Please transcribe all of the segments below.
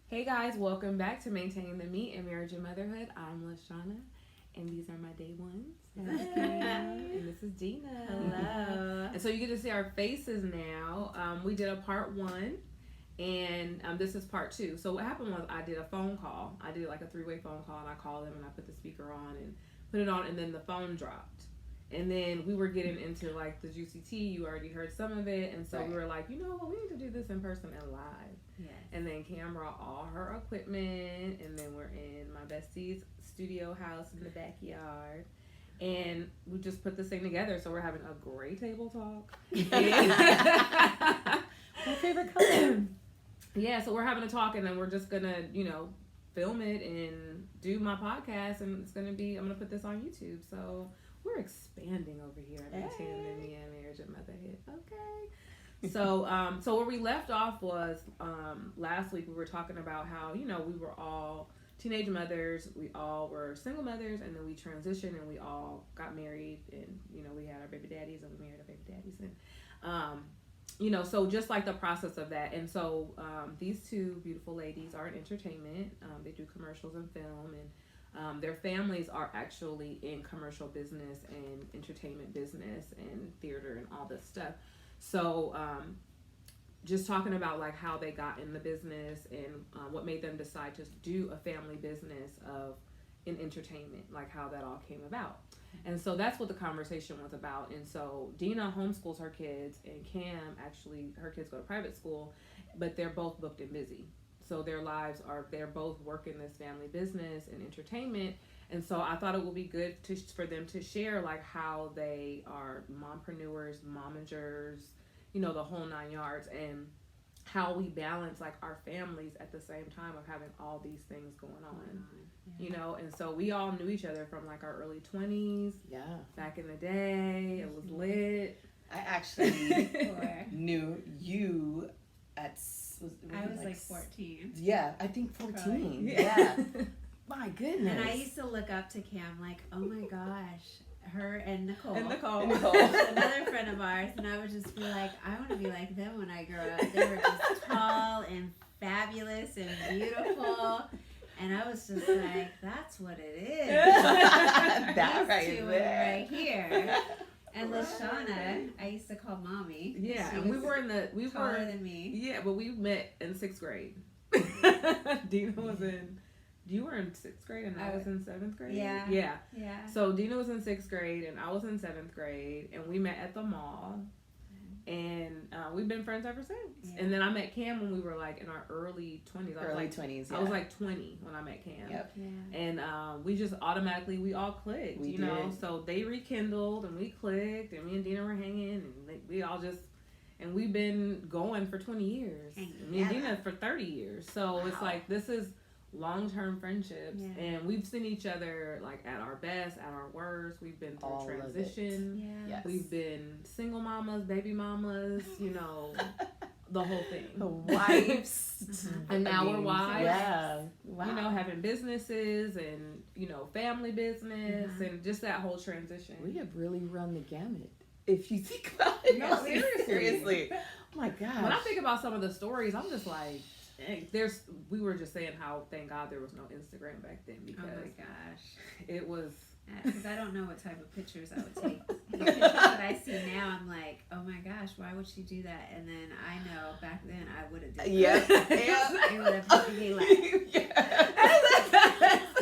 Hey guys, welcome back to Maintaining the Meat in Marriage and Motherhood. I'm Lashana, and these are my day ones. And this is Deena. Hello. And so you get to see our faces now. We did a part 1, and this is part 2. So what happened was I did a phone call. I did like a 3-way phone call, and I called them, and I put the speaker on and put it on, and then the phone dropped. And then we were getting into like the juicy tea. You already heard some of it, and so we were like, you know what, we need to do this in person and live. Yes. And then Cam brought all her equipment, and then we're in my bestie's studio house in the backyard, and we just put this thing together. So we're having a great table talk. My favorite color. Yeah, so we're having a talk, and then we're just gonna, film it and do my podcast, and it's gonna be. I'm gonna put this on YouTube. So we're expanding over here at Maintaining the Meat in Marriage and Motherhood. Okay. So where we left off was last week we were talking about how, we were all teenage mothers, we all were single mothers, and then we transitioned and we all got married, and, we had our baby daddies and we married our baby daddies. And, so just like the process of that. And so these two beautiful ladies are in entertainment. They do commercials and film, and their families are actually in commercial business and entertainment business and theater and all this stuff. So just talking about like how they got in the business and what made them decide to do a family business in entertainment, like how that all came about. And so that's what the conversation was about. And so Deena homeschools her kids, and Cam, actually, her kids go to private school, but they're both booked and busy. So their lives they're both working this family business and entertainment. And so I thought it would be good for them to share like how they are mompreneurs, momagers, the whole 9 yards, and how we balance like our families at the same time of having all these things going on. And so we all knew each other from like our early 20s. Yeah. Back in the day, it was lit. I actually knew you at... I was like 14. Yeah, I think 14. Probably. Yeah. My goodness. And I used to look up to Cam like, oh my gosh, her and Nicole. Nicole. Another friend of ours. And I would just be like, I want to be like them when I grow up. They were just tall and fabulous and beautiful. And I was just like, that's what it is. That These two right here. And Lashana, I used to call mommy. Yeah, she and we were taller than me. Yeah, but we met in 6th grade. Deena was you were in 6th grade and I was in 7th grade? Yeah. So Deena was in 6th grade and I was in 7th grade, and we met at the mall. And we've been friends ever since. Yeah. And then I met Cam when we were like in our early 20s. Early 20s, yeah. I was like 20 when I met Cam. Yep. Yeah. And we just automatically, we all clicked, we know? did. So they rekindled and we clicked, and me and Deena were hanging, and we all just, and we've been going for 20 years. Me and Deena for 30 years. So It's like, this is long-term friendships, and we've seen each other like at our best, at our worst. We've been through all transition. Yes. We've been single mamas, baby mamas, the whole thing. Wives. And now we're wives. Yeah. Wow. Having businesses and, family business and just that whole transition. We have really run the gamut, if you think about it. No, Seriously. Oh my gosh. When I think about some of the stories, I'm just like, dang, we were just saying how, thank God, there was no Instagram back then, because oh my gosh, it was. Because I don't know what type of pictures I would take. The pictures that I see now, I'm like, oh my gosh, why would she do that? And then I know back then I would have done that. Yeah. It would have made me laugh.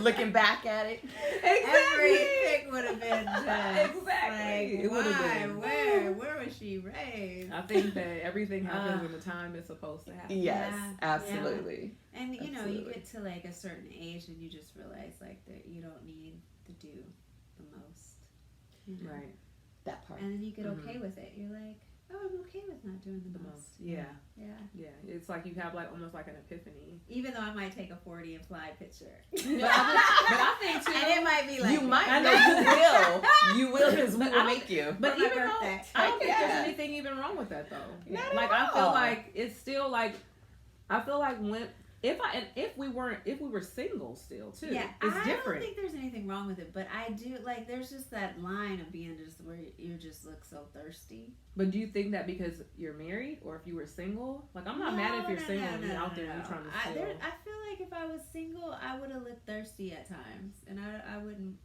Looking back at it. Every pic would have been just exactly. Like, It would have been. Where was she raised? I think that everything happens in the time it's supposed to happen. Yes, absolutely. Yeah. And you Absolutely. get to like a certain age and you just realize like that you don't need to do the most. Right. That part. And then you get okay with it. You're like, oh, I'm okay with not doing the most. Yeah. Yeah. It's like you have like almost like an epiphany. Even though I might take a 40 and fly picture. But I think too. And it might be like you might. I know you will because we will make you. But my even though, birthday. I don't think there's anything even wrong with that though. Not like at I feel all. like it's still like, I feel like when if we were single still too, Yeah, it's I different. don't think there's anything wrong with it, but I do like there's just that line of being just where you just look so thirsty. But do you think that because you're married, or if you were single? Like, I'm not mad if you're single and you're out there and you're trying to steal. I feel like if I was single, I would have looked thirsty at times, and I wouldn't.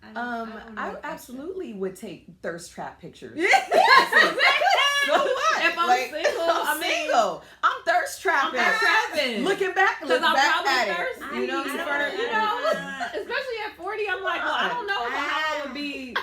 I absolutely would take thirst trap pictures. So what? If I'm single, I'm thirst trapping. I'm thirst trapping. Looking back, because I'm probably at thirsty. it. You know, especially at 40, I'm like, well, I don't know how it would be.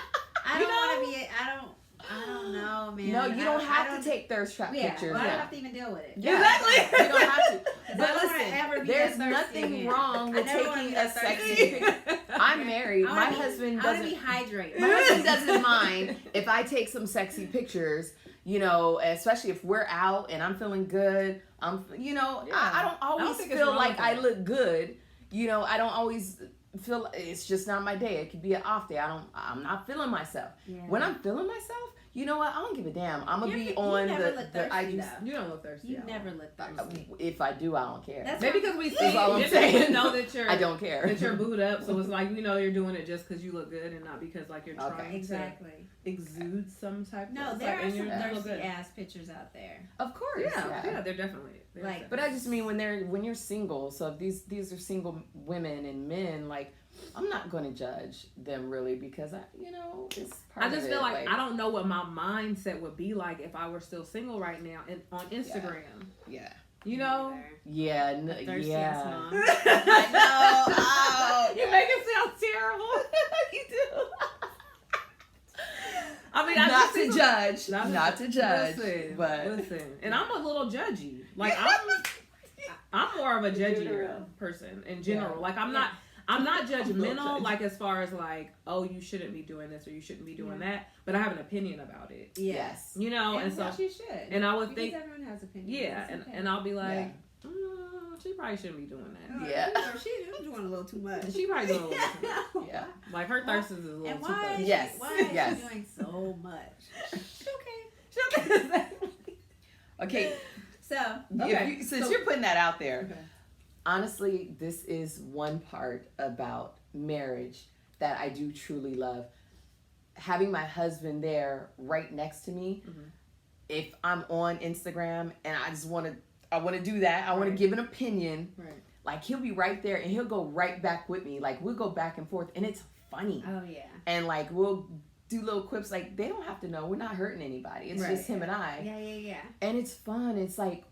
I don't want to be. I don't know, man. No, you don't have to take thirst trap pictures. Well, I don't have to even deal with it. Yeah. Exactly. You don't have to. But listen, there's nothing wrong with taking a sexy picture. I'm married. My husband doesn't. I want to be hydrated. My husband doesn't mind if I take some sexy pictures. You know, especially if we're out and I'm feeling good. I don't always feel like I look good. You know, I don't always feel it's just not my day. It could be an off day. I'm not feeling myself. Yeah. When I'm feeling myself, you know what? I don't give a damn. I'm gonna be on the IG. You don't look thirsty. You never look thirsty. If I do, I don't care. That's maybe because we see. That's all I'm saying. Know that you're. I don't care that you're booed up. So it's like you're doing it just because you look good and not because like you're trying to exude some type. No, there are some thirsty ass pictures out there. Of course. Yeah, they're definitely. But I just mean when you're single. So if these are single women and men, like. I'm not going to judge them really because it's part of it. I just feel like I don't know what my mindset would be like if I were still single right now and on Instagram. Yeah. You know? Yeah. Thirstiest mom. I know. Oh, you make it sound terrible. You do. I mean, not to judge. Listen. And I'm a little judgy. Like I'm more of a judgy person in general. Yeah. Like I'm not judgmental, like as far as like, oh, you shouldn't be doing this or you shouldn't be doing that, but I have an opinion about it. Yes. You know, and so you should. And I would think everyone has opinions. Yeah, and I'll be like, she probably shouldn't be doing that. Yeah. Or she's doing a little too much. She probably doing a little too much. Yeah. Like her thirst is a little too much. Yes. Why is she doing so much? She's okay. Okay. Since you're putting that out there. Okay. Honestly, this is one part about marriage that I do truly love. Having my husband there right next to me. Mm-hmm. If I'm on Instagram and I want to do that. I want to give an opinion. Right. Like he'll be right there and he'll go right back with me. Like we'll go back and forth and it's funny. Oh yeah. And like we'll do little quips. Like they don't have to know. We're not hurting anybody. It's just him and I. Yeah. And it's fun. It's like.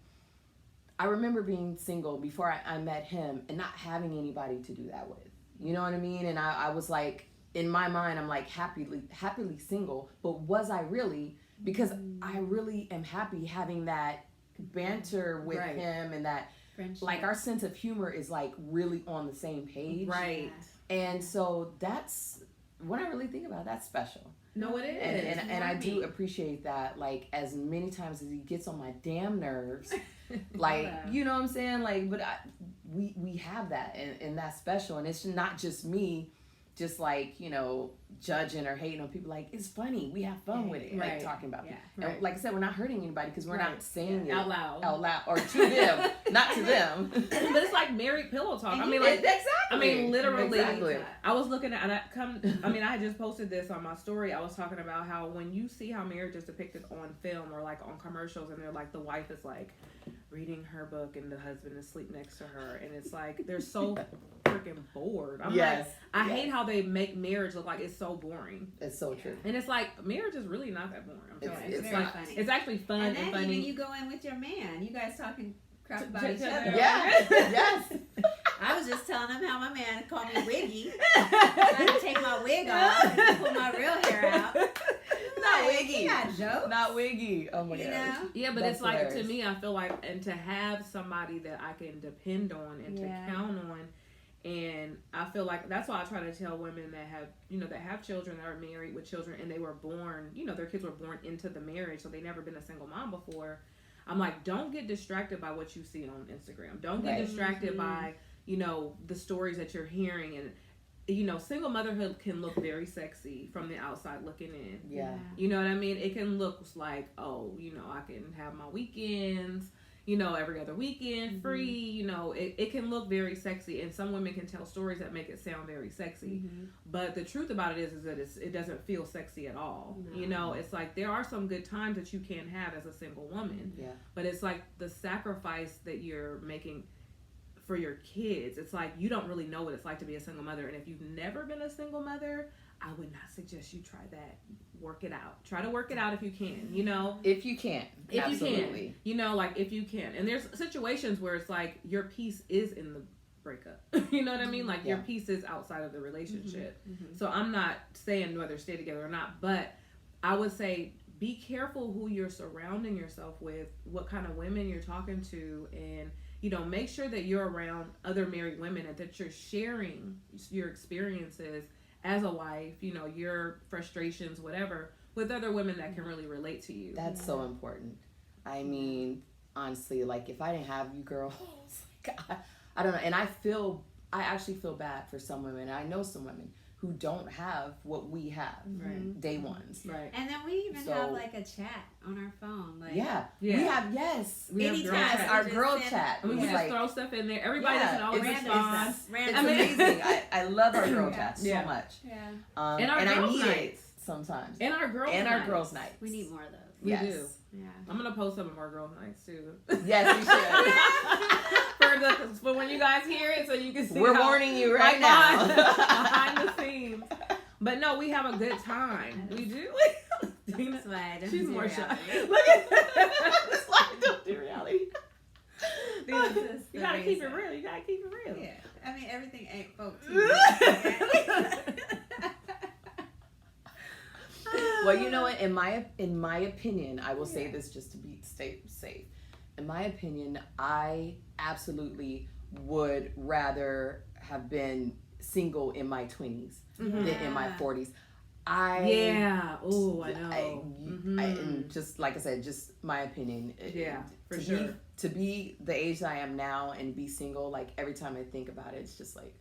I remember being single before I met him and not having anybody to do that with. You know what I mean? And I was like, in my mind, I'm like happily single. But was I really? Because I really am happy having that banter with him and that, friendship. Like our sense of humor is like really on the same page. Right. And so that's, when I really think about it, that's special. No, it is. And I do appreciate that, like, as many times as he gets on my damn nerves. Like, you know what I'm saying? Like, but we have that, and that's special. And it's not just me, just like, judging or hating on people. Like, it's funny. We have fun with it, like talking about it. And like I said, we're not hurting anybody because we're not saying it out loud, or to them, not to them. But it's like married pillow talk. I mean, like exactly. I mean, literally. Exactly. I was looking at, I had just posted this on my story. I was talking about how when you see how marriage is depicted on film or like on commercials, and they're like the wife is like reading her book and the husband is asleep next to her, and it's like they're so freaking bored. I'm like, I hate how they make marriage look like it's so boring. It's so true. And it's like marriage is really not that boring. It's very like funny. It's actually fun and then funny. Even you go in with your man, you guys talking crap about each other. Yeah. Yes. I was just telling him how my man called me wiggy. I had to take my wig off and pull my real hair out. Not wiggy. Not wiggy. Oh my gosh. Yeah, but it's like, to me, I feel like, and to have somebody that I can depend on and to count on. And I feel like that's why I try to tell women that have children, that are married with children, and they were born, their kids were born into the marriage, so they never been a single mom before. I'm like, don't get distracted by what you see on Instagram. Don't get distracted by, the stories that you're hearing. And, single motherhood can look very sexy from the outside looking in. Yeah. You know what I mean? It can look like, I can have my weekends. every other weekend, free, it can look very sexy, and some women can tell stories that make it sound very sexy. But the truth about it is that it doesn't feel sexy at all. No. It's like there are some good times that you can have as a single woman. Yeah. But it's like the sacrifice that you're making for your kids. It's like you don't really know what it's like to be a single mother. And if you've never been a single mother, I would not suggest you try that. Work it out. Try to work it out if you can, If you can. If Absolutely. you can. If you can. And there's situations where it's like your peace is in the breakup. You know what I mean? Like your peace is outside of the relationship. So I'm not saying whether stay together or not, but I would say be careful who you're surrounding yourself with, what kind of women you're talking to, and make sure that you're around other married women and that you're sharing your experiences as a wife, your frustrations, whatever, with other women that can really relate to you. That's so important. I mean, honestly, like if I didn't have you girls, I don't know. And I actually feel bad for some women. I know some women who don't have what we have, day ones. Right. And then we even have like a chat on our phone. Like, we have girl chat. Our girl chat. I mean, we just throw stuff in there. Everybody doesn't always respond. It's amazing. I love our girl chat so much. Yeah. And our girls' nights sometimes. And our girls' nights. We need more of those. We do. Yeah. I'm gonna post some of our girls' nights too. Yes, we should. for when you guys hear it, so you can see. We're warning you right now. Behind the scenes. But no, we have a good time. We do. Deena, she's more shy. Look at this. Don't do reality. You gotta keep it real. Yeah. I mean, everything ain't folk. Well, you know what? In my opinion, I will say this just to stay safe. In my opinion, I absolutely would rather have been single in my 20s than in my 40s. I know. And just like I said, just my opinion. For sure. To be the age that I am now and be single, like every time I think about it, it's just like.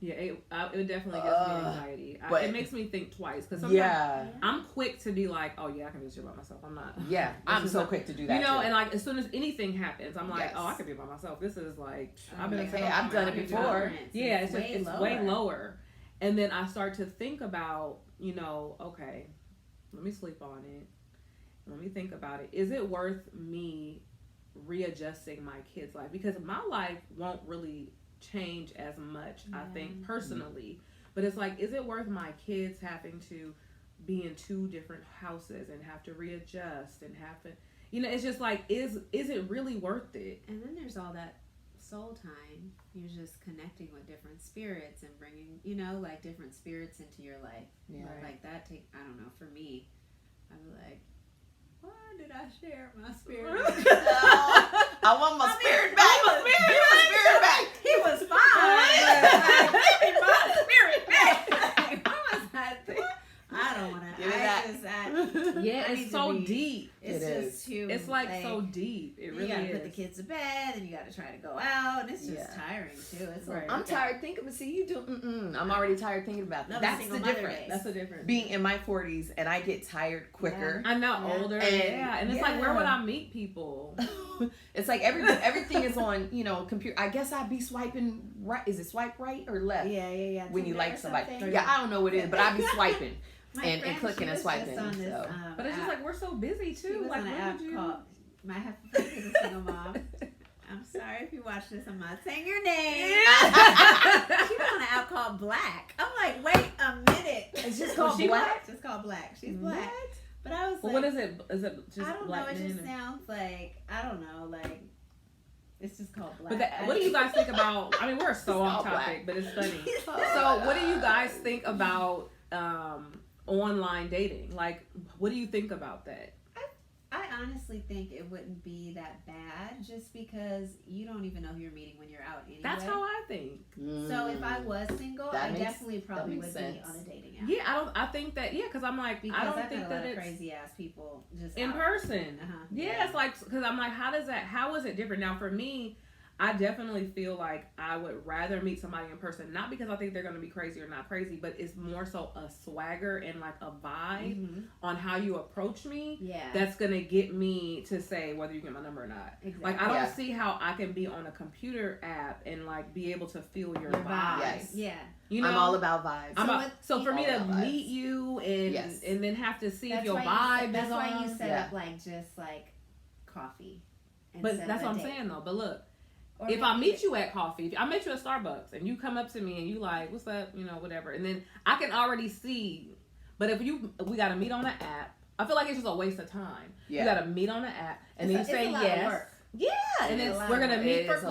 Yeah, it definitely gives me anxiety. It makes me think twice because sometimes I'm quick to be like, oh yeah, I can do this shit by myself. I'm not. Yeah, I'm so quick to do that. And like as soon as anything happens, I'm like, oh, I can be by myself. This is like I've done it before. Yeah, it's way lower. And then I start to think about, okay, let me sleep on it. Let me think about it. Is it worth me readjusting my kids' life? Because my life won't really change as much, I think, personally. But it's like, is it worth my kids having to be in 2 different houses and have to readjust and have to, it's just like, is it really worth it? And then there's all that soul time. You're just connecting with different spirits and bringing, like different spirits into your life. Yeah. Like that I don't know, for me, I'm like, why did I share my spirit? I want my spirit back. He was fine. My spirit back. What was that thing? I don't want to. It's so deep. It's just too. It's like so deep. It really is. You gotta put the kids to bed, and you gotta try to go out, and it's just tiring too. It's like I'm tired thinking. But see, you do. I'm already tired thinking about that. That's the difference. That's the difference. Being in my 40s and I get tired quicker. I'm now older. And it's like, where would I meet people? It's like everything is on, computer. I guess I'd be swiping right. Is it swipe right or left? Yeah. When you like somebody. Yeah, I don't know what it is, but I'd be swiping. And clicking and swiping. This, but it's just like we're so busy too. She was like on an app called My Friend is a Single Mom. I'm sorry if you watch this. I'm not saying your name. She was on an app called Black. I'm like, wait a minute. It's just called Black. It's just called Black. She's black. But I was like, what is it? Is it just I don't black know. It men just sounds like it's just called Black. But what do you guys think about? I mean, we're so off topic, but it's funny. So, what do you guys think about online dating? Like, what do you think about that? I honestly think it wouldn't be that bad just because you don't even know who you're meeting when you're out anyway. That's how I think. So if I was single, I definitely probably would be on a dating app. Yeah, I think that, because I'm like, because I don't think that it's crazy ass people just in out. person. Yeah, it's like, because I'm like, how is it different? Now for me, I definitely feel like I would rather meet somebody in person, not because I think they're going to be crazy or not crazy, but it's more so a swagger and like a vibe on how you approach me. Yeah. That's going to get me to say whether you get my number or not. Exactly. Like, I don't see how I can be on a computer app and like be able to feel your vibe. Yes. Yeah. You know, I'm all about vibes. So for me to meet you and then have to see if your vibe is on. That's why you set up like just like coffee. But that's what I'm saying though. But look, if I meet you at coffee, if I met you at Starbucks and you come up to me and you like, what's up, you know, whatever, and then I can already see. But if we got to meet on the app, I feel like it's just a waste of time. Yeah. You got to meet on the app and then you say yes. Yeah, and then we're gonna meet for coffee.